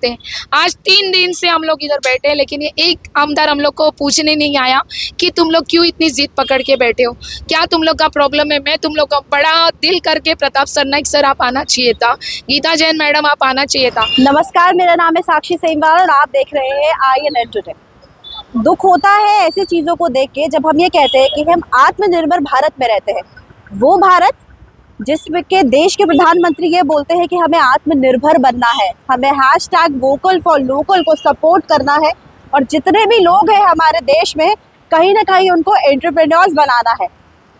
सकते हैं। आज 3 दिन से हम लोग इधर बैठे हैं, लेकिन ये एक आमदार हम लोग को पूछने नहीं आया कि तुम लोग क्यों इतनी जिद पकड़ के बैठे हो, क्या तुम लोग का प्रॉब्लम है। मैं तुम लोग का बड़ा दिल करके प्रताप सरनाइक सर आप आना चाहिए था, गीता जैन मैडम आप आना चाहिए था। नमस्कार, मेरा नाम है साक्षी सेमवाल और आप देख रहे हैं IANN टुडे। दुख होता है ऐसी चीज़ों को देख के जब हम ये कहते हैं कि हम आत्मनिर्भर भारत में रहते हैं। वो भारत जिसमें के देश के प्रधानमंत्री ये बोलते हैं कि हमें आत्मनिर्भर बनना है, हमें #वोकल फॉर लोकल को सपोर्ट करना है और जितने भी लोग हैं हमारे देश में कहीं ना कहीं उनको एंटरप्रेन्योर्स बनाना है।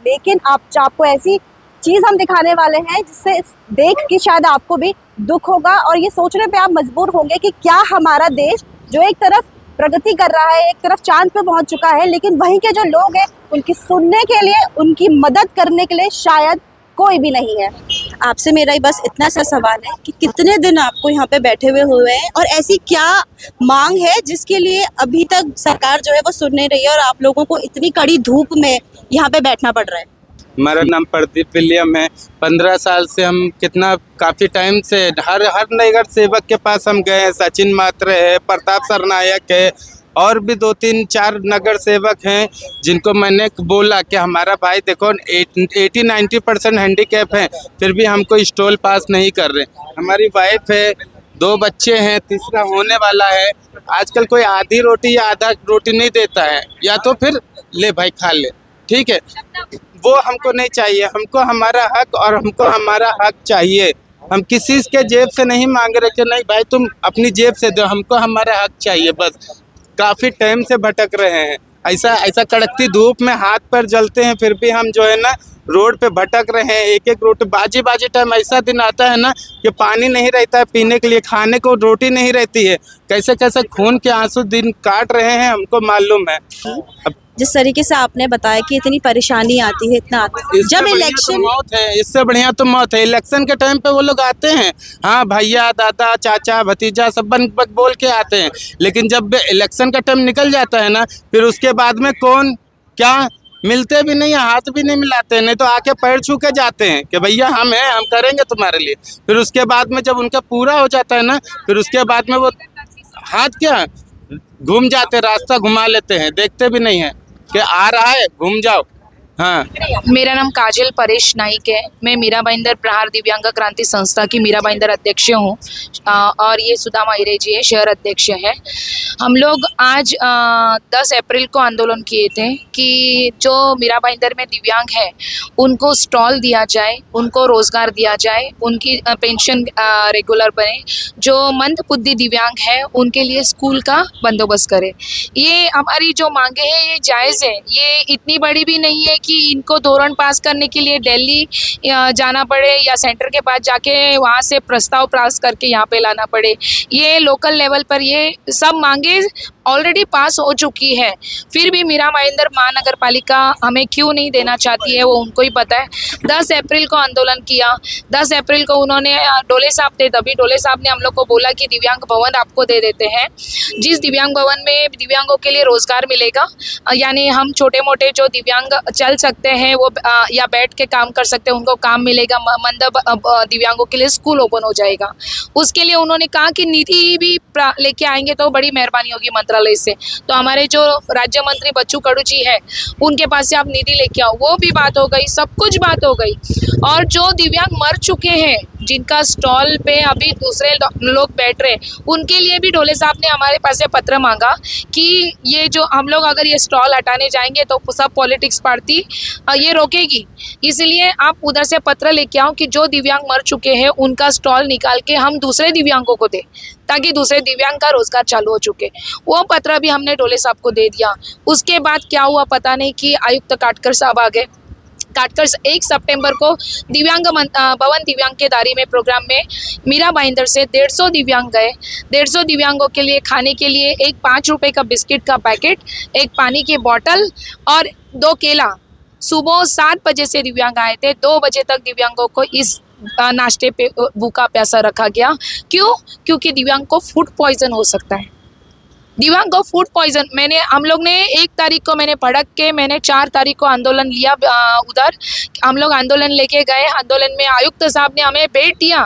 लेकिन आपको ऐसी चीज़ हम दिखाने वाले हैं जिससे देख के शायद आपको भी दुख होगा और ये सोचने पे आप मजबूर होंगे कि क्या हमारा देश जो एक तरफ प्रगति कर रहा है, एक तरफ चांद पे पहुंच चुका है, लेकिन वहीं के जो लोग हैं उनकी सुनने के लिए, उनकी मदद करने के लिए शायद कोई भी नहीं है। आपसे मेरा ही बस इतना सा सवाल है कि कितने दिन आपको यहाँ पे बैठे हुए हैं और ऐसी क्या मांग है जिसके लिए अभी तक सरकार जो है वो सुन नहीं रही है और आप लोगों को इतनी कड़ी धूप में यहाँ पे बैठना पड़ रहा है? हमारा नाम प्रदीप विलियम है। 15 साल से हम काफ़ी टाइम से हर नगर सेवक के पास हम गए हैं। सचिन मात्रे है, प्रताप सरनायक है और भी 2-3-4 नगर सेवक हैं जिनको मैंने बोला कि हमारा भाई देखो 80-90% हैंडीकैप हैं, फिर भी हमको स्टॉल पास नहीं कर रहे। हमारी वाइफ है, 2 बच्चे हैं, तीसरा होने वाला है। आजकल कोई आधी रोटी या आधा रोटी नहीं देता है, या तो फिर ले भाई खा ले, ठीक है। वो हमको नहीं चाहिए, हमको हमारा हक और हमको हमारा हक चाहिए। हम किसी के जेब से नहीं मांग रहे कि नहीं भाई तुम अपनी जेब से दो, हमको हमारा हक चाहिए बस। काफ़ी टाइम से भटक रहे हैं, ऐसा कड़कती धूप में हाथ पैर जलते हैं, फिर भी हम जो है ना रोड पे भटक रहे हैं। एक रोटी बाजी टाइम ऐसा दिन आता है ना कि पानी नहीं रहता है पीने के लिए, खाने को रोटी नहीं रहती है। कैसे कैसे खून के आंसू दिन काट रहे हैं हमको मालूम है। अब जिस तरीके से आपने बताया कि इतनी परेशानी आती है, इतना जब इलेक्शन मौत है, इससे बढ़िया तो मौत है। इलेक्शन के टाइम पे वो लोग आते हैं, हाँ भैया दादा चाचा भतीजा सब बन बोल के आते हैं, लेकिन जब इलेक्शन का टाइम निकल जाता है ना फिर उसके बाद में कौन क्या मिलते भी नहीं, हाथ भी नहीं मिलाते, नहीं तो आके पैर छू के जाते हैं कि भैया हम हैं, हम करेंगे तुम्हारे लिए। फिर उसके बाद में जब उनका पूरा हो जाता है ना फिर उसके बाद में वो हाथ क्या घूम जाते, रास्ता घुमा लेते हैं, देखते भी नहीं है कि आ रहा है घूम जाओ। हाँ, मेरा नाम काजल परेश नाइक है। मैं मीरा भाईंदर प्रहार दिव्यांग क्रांति संस्था की मीरा भाईंदर अध्यक्ष हूँ और ये सुदामा हिरे जी है, शहर अध्यक्ष है। हम लोग आज 10 अप्रैल को आंदोलन किए थे कि जो मीरा भाईंदर में दिव्यांग है उनको स्टॉल दिया जाए, उनको रोज़गार दिया जाए, उनकी पेंशन रेगुलर बने, जो मंदबुद्धि दिव्यांग है उनके लिए स्कूल का बंदोबस्त करे। ये हमारी जो मांगे हैं ये जायज़ है, ये इतनी बड़ी भी नहीं है कि इनको धोरण पास करने के लिए दिल्ली जाना पड़े या सेंटर के पास जाके वहाँ से प्रस्ताव पास करके यहाँ पे लाना पड़े। ये लोकल लेवल पर ये सब मांगे ऑलरेडी पास हो चुकी है, फिर भी मीरा भाईंदर महानगर पालिका हमें क्यों नहीं देना चाहती है वो उनको ही पता है। 10 अप्रैल को आंदोलन किया, 10 अप्रैल को उन्होंने डोले साहब थे, तभी डोले साहब ने हम लोग को बोला कि दिव्यांग भवन आपको दे देते हैं, जिस दिव्यांग भवन में दिव्यांगों के लिए रोज़गार मिलेगा, यानी हम छोटे मोटे जो दिव्यांग चल सकते हैं वो या बैठ के काम कर सकते हैं उनको काम मिलेगा, मंद दिव्यांगों के लिए स्कूल ओपन हो जाएगा। उसके लिए उन्होंने कहा कि निधि भी लेके आएंगे तो बड़ी मेहरबानी होगी मंत्रालय से। तो हमारे जो राज्य मंत्री बच्चू कडू जी है उनके पास से आप निधि लेके आओ, वो भी बात हो गई, सब कुछ बात हो गई। और जो दिव्यांग मर चुके हैं जिनका स्टॉल पे अभी दूसरे लोग बैठ रहे उनके लिए भी डोले साहब ने हमारे पास से पत्र मांगा कि ये जो हम लोग अगर ये स्टॉल हटाने जाएंगे तो सब पॉलिटिक्स पार्टी ये रोकेगी, इसलिए आप उधर से पत्र लेके आओ कि जो दिव्यांग मर चुके हैं उनका स्टॉल निकाल के हम दूसरे दिव्यांगों को दें ताकि दूसरे दिव्यांग का रोजगार चालू हो चुके। वो पत्र भी हमने डोले साहब को दे दिया। उसके बाद क्या हुआ पता नहीं कि आयुक्त काटकर साहब आ गए। काटकर 1 सितंबर को दिव्यांग भवन दिव्यांग के दारी में प्रोग्राम में मीरा भाईंदर से 150 दिव्यांग गए। 150 दिव्यांगों के लिए खाने के लिए एक 5 रुपए का बिस्किट का पैकेट, एक पानी की बोतल और 2 केला। सुबह 7 बजे से दिव्यांग आए थे, 2 बजे तक दिव्यांगों को इस नाश्ते पे भूखा प्यासा रखा गया। क्यों? क्योंकि दिव्यांग को फूड पॉइजन हो सकता है। दिव्यांग को फूड पॉइजन, हम लोग ने 1 तारीख को मैंने भड़क के मैंने 4 तारीख को आंदोलन लिया। उधर हम लोग आंदोलन लेके गए। आंदोलन में आयुक्त साहब ने हमें भेंट दिया।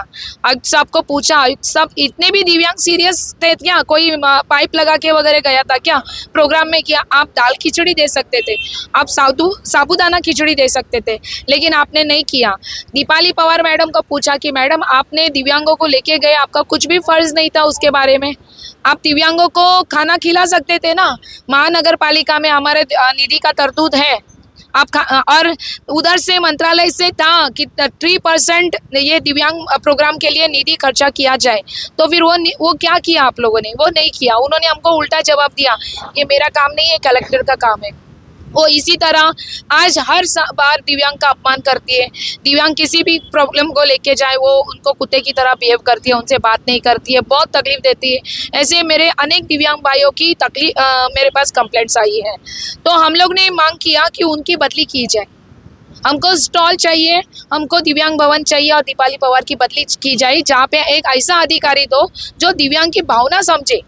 आयुक्त साहब को पूछा, आयुक्त साहब इतने भी दिव्यांग सीरियस थे क्या? कोई पाइप लगा के वगैरह गया था क्या प्रोग्राम में? क्या आप दाल खिचड़ी दे सकते थे, आप साबुदाना खिचड़ी दे सकते थे, लेकिन आपने नहीं किया। दीपाली पवार मैडम को पूछा कि मैडम आपने दिव्यांगों को लेके गए, आपका कुछ भी फर्ज नहीं था उसके बारे में? आप दिव्यांगों को खाना खिला सकते थे ना। महानगर पालिका में हमारे निधि का तरतूद है, आप और उधर से मंत्रालय से था कि 3% ये दिव्यांग प्रोग्राम के लिए निधि खर्चा किया जाए। तो फिर वो क्या किया आप लोगों ने? वो नहीं किया। उन्होंने हमको उल्टा जवाब दिया, ये मेरा काम नहीं है, कलेक्टर का काम है। वो इसी तरह आज हर बार दिव्यांग का अपमान करती है। दिव्यांग किसी भी प्रॉब्लम को लेके जाए वो उनको कुत्ते की तरह बिहेव करती है, उनसे बात नहीं करती है, बहुत तकलीफ देती है। ऐसे मेरे अनेक दिव्यांग भाइयों की तकलीफ मेरे पास कंप्लेंट्स आई है। तो हम लोग ने मांग किया कि उनकी बदली की जाए। हमको स्टॉल चाहिए, हमको दिव्यांग भवन चाहिए और दीपाली पवार की बदली की जाए, जहाँ पे एक ऐसा अधिकारी दो जो दिव्यांग की भावना समझे,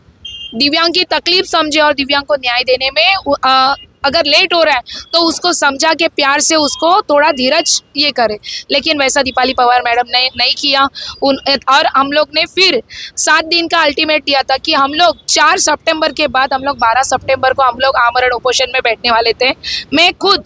दिव्यांग की तकलीफ समझे और दिव्यांग को न्याय देने में अगर लेट हो रहा है तो उसको समझा के प्यार से उसको थोड़ा धीरज ये करे। लेकिन वैसा दीपाली पवार मैडम ने नहीं किया। और हम लोग ने फिर 7 दिन का अल्टीमेट दिया था कि हम लोग 4 सितंबर के बाद हम लोग 12 सितंबर को हम लोग आमरण उपोषण में बैठने वाले थे। मैं खुद,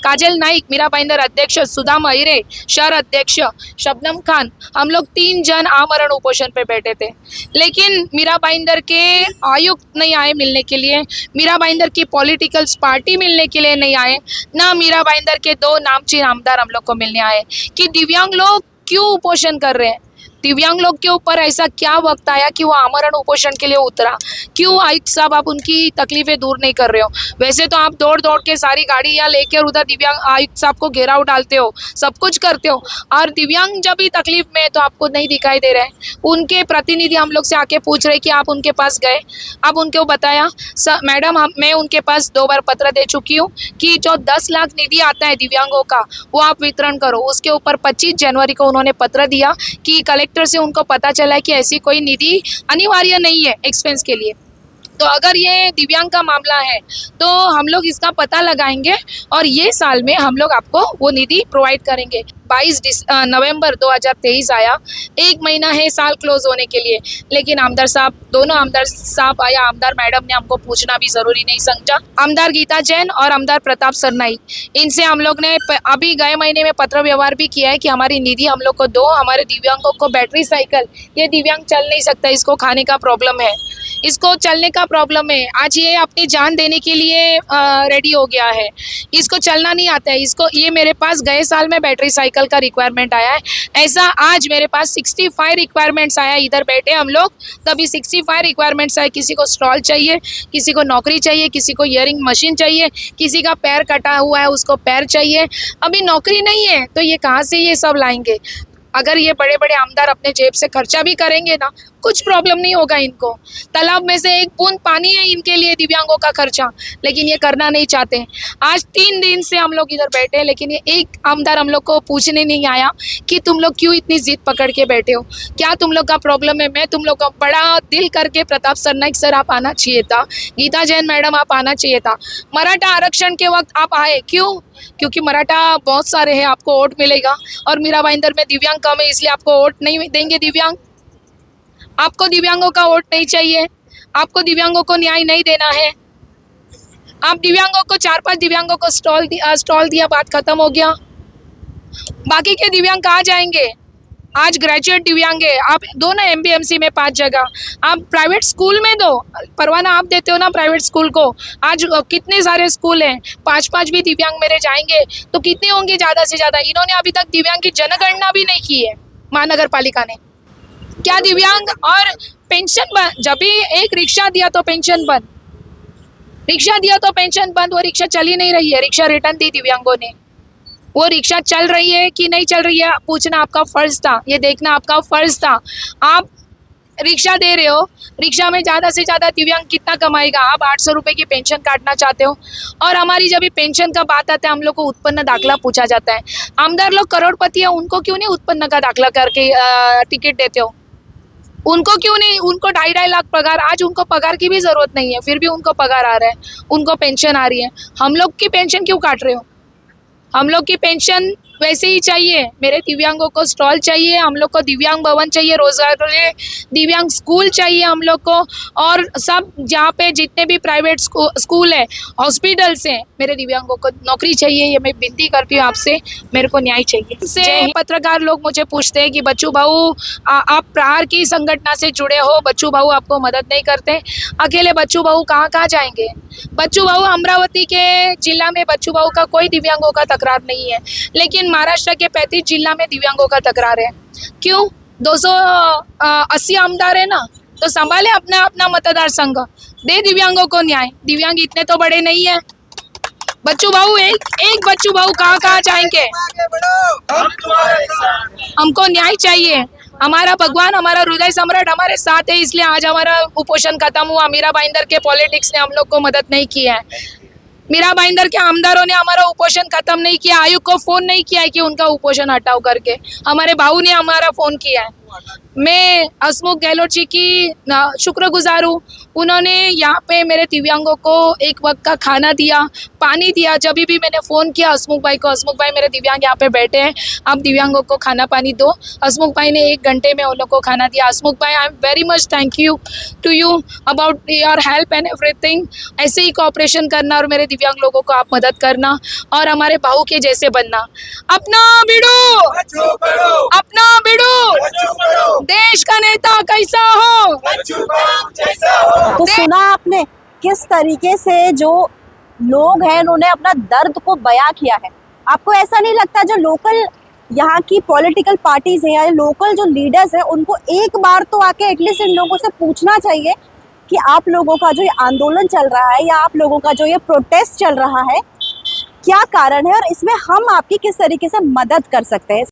काजल नाइक, मीरा भाईंदर अध्यक्ष, सुधा महिरे शहर अध्यक्ष, शबनम खान, हम लोग 3 जन आमरण उपोषण पे बैठे थे। लेकिन मीरा भाईंदर के आयुक्त नहीं आए मिलने के लिए, मीरा भाईंदर की पॉलिटिकल पार्टी मिलने के लिए नहीं आए, ना मीरा भाईंदर के 2 नामचीन आमदार हम लोग को मिलने आए कि दिव्यांग लोग क्यों उपोषण कर रहे हैं। दिव्यांग लोग के ऊपर ऐसा क्या वक्त आया कि वो आमरण उपोषण के लिए उतरा? क्यों आयुक्त साहब आप उनकी तकलीफें दूर नहीं कर रहे हो? वैसे तो आप दौड़ दौड़ के सारी गाड़ियाँ लेकर उधर दिव्यांग आयुक्त साहब को घेराव डालते हो, सब कुछ करते हो, और दिव्यांग जब भी तकलीफ में है तो आपको नहीं दिखाई दे रहा है। उनके प्रतिनिधि हम लोग से आके पूछ रहे कि आप उनके पास गए, आप उनको बताया? मैडम मैं उनके पास 2 बार पत्र दे चुकी हूँ कि जो 10 लाख निधि आता है दिव्यांगों का वो आप वितरण करो। उसके ऊपर 25 जनवरी को उन्होंने पत्र दिया कि कलेक्टर से उनको पता चला है कि ऐसी कोई निधि अनिवार्य नहीं है एक्सपेंस के लिए। तो अगर ये दिव्यांग का मामला है तो हम लोग इसका पता लगाएंगे और ये साल में हम लोग आपको वो निधि प्रोवाइड करेंगे। 22 नवंबर 2023 आया, 1 महीना है साल क्लोज होने के लिए, लेकिन आमदार साहब, दोनों आमदार साहब आया, आमदार मैडम ने हमको पूछना भी जरूरी नहीं समझा। आमदार गीता जैन और आमदार प्रताप सरनाई, इनसे हम लोग ने अभी गए महीने में पत्र व्यवहार भी किया है कि हमारी निधि हम लोग को दो, हमारे दिव्यांगों को बैटरी साइकिल, ये दिव्यांग चल नहीं सकता, इसको खाने का प्रॉब्लम है, इसको चलने का प्रॉब्लम है, आज ये अपनी जान देने के लिए रेडी हो गया है, इसको चलना नहीं आता है, इसको ये मेरे पास गए साल में बैटरी साइकिल का रिक्वायरमेंट आया है। ऐसा आज मेरे पास 65 रिक्वायरमेंट्स आया। इधर बैठे हम लोग तभी 65 रिक्वायरमेंट्स आए। किसी को स्टॉल चाहिए, किसी को नौकरी चाहिए, किसी को इयरिंग मशीन चाहिए, किसी का पैर कटा हुआ है उसको पैर चाहिए। अभी नौकरी नहीं है तो ये कहाँ से ये सब लाएंगे? अगर ये बड़े बड़े आमदार अपने जेब से खर्चा भी करेंगे ना, कुछ प्रॉब्लम नहीं होगा इनको। तालाब में से एक बूंद पानी है इनके लिए दिव्यांगों का खर्चा, लेकिन ये करना नहीं चाहते। आज 3 दिन से हम लोग इधर बैठे हैं, लेकिन ये एक आमदार हम लोग को पूछने नहीं आया कि तुम लोग क्यों इतनी जिद पकड़ के बैठे हो, क्या तुम लोग का प्रॉब्लम है। मैं तुम लोग का बड़ा दिल करके, प्रताप सरनाइक सर आप आना चाहिए था, गीता जैन मैडम आप आना चाहिए था। मराठा आरक्षण के वक्त आप आए क्यों? क्योंकि मराठा बहुत सारे हैं, आपको वोट मिलेगा, और मीरा भाईंदर में दिव्यांग कम है इसलिए आपको वोट नहीं देंगे दिव्यांग। आपको दिव्यांगों का वोट नहीं चाहिए, आपको दिव्यांगों को न्याय नहीं देना है। आप दिव्यांगों को 4-5 दिव्यांगों को स्टॉल दिया, बात खत्म हो गया। बाकी के दिव्यांग कहाँ जाएंगे? आज ग्रेजुएट दिव्यांग है, आप दो ना MBMC में 5 जगह, आप प्राइवेट स्कूल में दो, परवाना आप देते हो ना प्राइवेट स्कूल को। आज कितने सारे स्कूल हैं, 5-5 भी दिव्यांग मेरे जाएंगे तो कितने होंगे ज़्यादा से ज़्यादा? इन्होंने अभी तक दिव्यांग की जनगणना भी नहीं की है महानगर पालिका ने। क्या दिव्यांग और पेंशन बंद, जब भी एक रिक्शा दिया तो पेंशन बंद, रिक्शा दिया तो पेंशन बंद। वो रिक्शा चल ही नहीं रही है, रिक्शा रिटर्न दी दिव्यांगों ने। वो रिक्शा चल रही है कि नहीं चल रही है पूछना आपका फर्ज था, ये देखना आपका फर्ज था। आप रिक्शा दे रहे हो, रिक्शा में ज़्यादा से ज़्यादा दिव्यांग कितना कमाएगा? आप 800 रुपये की पेंशन काटना चाहते हो। और हमारी जब भी पेंशन का बात आता है हम लोग को उत्पन्न दाखला पूछा जाता है। आमदार लोग करोड़पति है, उनको क्यों नहीं उत्पन्न का दाखला करके टिकट देते हो? उनको क्यों नहीं, उनको 2.5 लाख पगार, आज उनको पगार की भी ज़रूरत नहीं है, फिर भी उनको पगार आ रहा है, उनको पेंशन आ रही है। हम लोग की पेंशन क्यों काट रहे हो? हम लोग की पेंशन वैसे ही चाहिए। मेरे दिव्यांगों को स्टॉल चाहिए, हम लोग को दिव्यांग भवन चाहिए, रोजगार के लिए दिव्यांग स्कूल चाहिए हम लोग को, और सब जहाँ पे जितने भी प्राइवेट स्कूल है, हॉस्पिटल्स हैं, मेरे दिव्यांगों को नौकरी चाहिए। ये मैं विनती करती हूँ आपसे, मेरे को न्याय चाहिए। से पत्रकार लोग मुझे पूछते हैं कि बच्चू भाऊ आप प्रहार की संगठन से जुड़े हो, बच्चू भाऊ आपको मदद नहीं करते। अकेले बच्चू भाऊ कहाँ कहाँ जाएंगे? बच्चू भाऊ अमरावती के जिला में बच्चू भाऊ का कोई दिव्यांगों का तकरार नहीं है, लेकिन महाराष्ट्र के 35 जिला में दिव्यांगों का तकरार है। क्यों? 280 आमदार है ना, तो संभाले अपना अपना मतदार संघ, दे दिव्यांगों को न्याय। दिव्यांग इतने तो बड़े नहीं है। बच्चू भाऊ एक बच्चू भाऊ कहाँ कहाँ जाएंगे? हमको न्याय चाहिए। हमारा भगवान, हमारा हृदय सम्राट हमारे साथ है, इसलिए आज हमारा कुपोषण खत्म हुआ। मीरा भाईंदर के पॉलिटिक्स ने हम लोग को मदद नहीं की है। मीरा भाईंदर के आमदारों ने हमारा उपोषण खत्म नहीं किया। आयुक्त को फोन नहीं किया है कि उनका उपोषण हटाओ करके, हमारे भाऊ ने हमारा फोन किया है। मैं हसमुख गहलोत जी की शुक्रगुजार हूँ। उन्होंने यहाँ पे मेरे दिव्यांगों को एक वक्त का खाना दिया, पानी दिया। जब भी मैंने फ़ोन किया हसमुख भाई को, हसमुख भाई मेरे दिव्यांग यहाँ पे बैठे हैं, आप दिव्यांगों को खाना पानी दो। हसमुख भाई ने 1 घंटे में उन लोगों को खाना दिया। हसमुख भाई, I am very much thank you to you about your help and everything. ऐसे ही कोऑपरेशन करना और मेरे दिव्यांग लोगों को आप मदद करना और हमारे भाऊ के जैसे बनना। अपना बिडू, अपना बिडू, देश का नेता कैसा हो? तो सुना आपने किस तरीके से जो लोग हैं उन्होंने अपना दर्द को बयां किया है। आपको ऐसा नहीं लगता जो लोकल यहाँ की पॉलिटिकल पार्टीज हैं या लोकल जो लीडर्स हैं उनको एक बार तो आके एटलीस्ट इन लोगों से पूछना चाहिए कि आप लोगों का जो ये आंदोलन चल रहा है या आप लोगों का जो ये प्रोटेस्ट चल रहा है क्या कारण है और इसमें हम आपकी किस तरीके से मदद कर सकते हैं?